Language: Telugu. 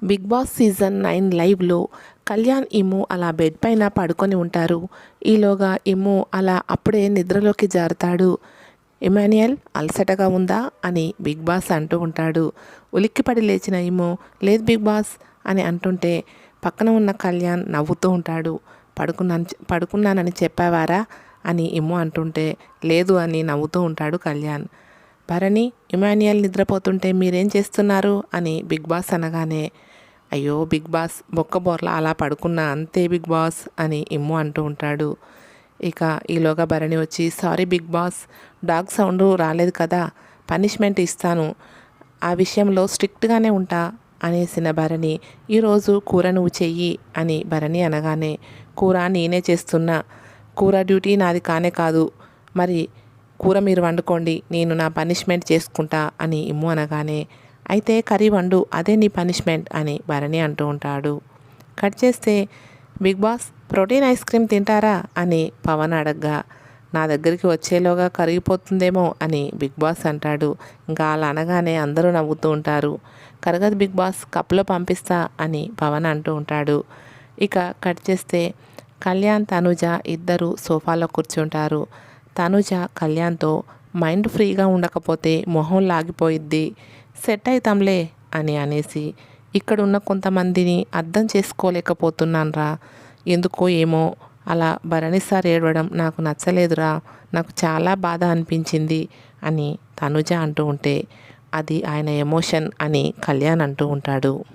బిగ్ బాస్ సీజన్ 9 లైవ్లో కళ్యాణ్ ఇమ్ము అలా బెడ్ పైన పడుకొని ఉంటారు. ఈలోగా ఇమ్ము అలా అప్పుడే నిద్రలోకి జారుతాడు. ఇమాన్యుయల్ అలసటగా ఉందా అని బిగ్ బాస్ అంటూ ఉంటాడు. ఉలిక్కిపడి లేచిన ఇమ్ము లేదు బిగ్ బాస్ అని అంటుంటే పక్కన ఉన్న కళ్యాణ్ నవ్వుతూ ఉంటాడు. పడుకున్నానని చెప్పావారా అని ఇమ్ము అంటుంటే లేదు అని నవ్వుతూ ఉంటాడు కళ్యాణ్. భరణి ఇమాన్యుయల్ నిద్రపోతుంటే మీరేం చేస్తున్నారు అని బిగ్ బాస్ అనగానే అయ్యో బిగ్ బాస్ బొక్కబోర్లా అలా పడుకున్నా అంతే బిగ్ బాస్ అని ఇమ్ము అంటూ ఉంటాడు. ఇక ఈలోగా భరణి వచ్చి sorry Bigg Boss, dog sound రాలేదు కదా, పనిష్మెంట్ ఇస్తాను, ఆ విషయంలో స్ట్రిక్ట్గానే ఉంటా అనేసిన భరణి ఈరోజు కూర నువ్వు చెయ్యి అని భరణి అనగానే కూర నేనే చేస్తున్నా, కూర డ్యూటీ నాది కానే కాదు, మరి కూర మీరు వండుకోండి, నేను నా పనిష్మెంట్ చేసుకుంటా అని ఇమ్ము అనగానే అయితే కర్రీ వండు, అదే నీ పనిష్మెంట్ అని భరణి అంటూ ఉంటాడు. కట్ చేస్తే Bigg Boss protein ice cream తింటారా అని పవన్ అడగ్గా నా దగ్గరికి వచ్చేలోగా కరిగిపోతుందేమో అని బిగ్ బాస్ అంటాడు. ఇంకా అలా అనగానే అందరూ నవ్వుతూ ఉంటారు. కరగదు బిగ్ బాస్, కప్లో పంపిస్తా అని పవన్ అంటూ ఉంటాడు. ఇక కట్ చేస్తే కళ్యాణ్ తనుజ ఇద్దరు సోఫాలో కూర్చుంటారు. తనుజ కళ్యాణ్తో మైండ్ ఫ్రీగా ఉండకపోతే మొహం లాగిపోయిద్ది, సెట్ అవుతాంలే అని అనేసి ఇక్కడున్న కొంతమందిని అర్థం చేసుకోలేకపోతున్నాన్రా, ఎందుకో ఏమో అలా భరణి సార్ ఏడవడం నాకు నచ్చలేదురా, నాకు చాలా బాధ అనిపించింది అని తనుజ అంటూ ఉంటే అది ఆయన ఎమోషన్ అని కళ్యాణ్ అంటూ ఉంటాడు.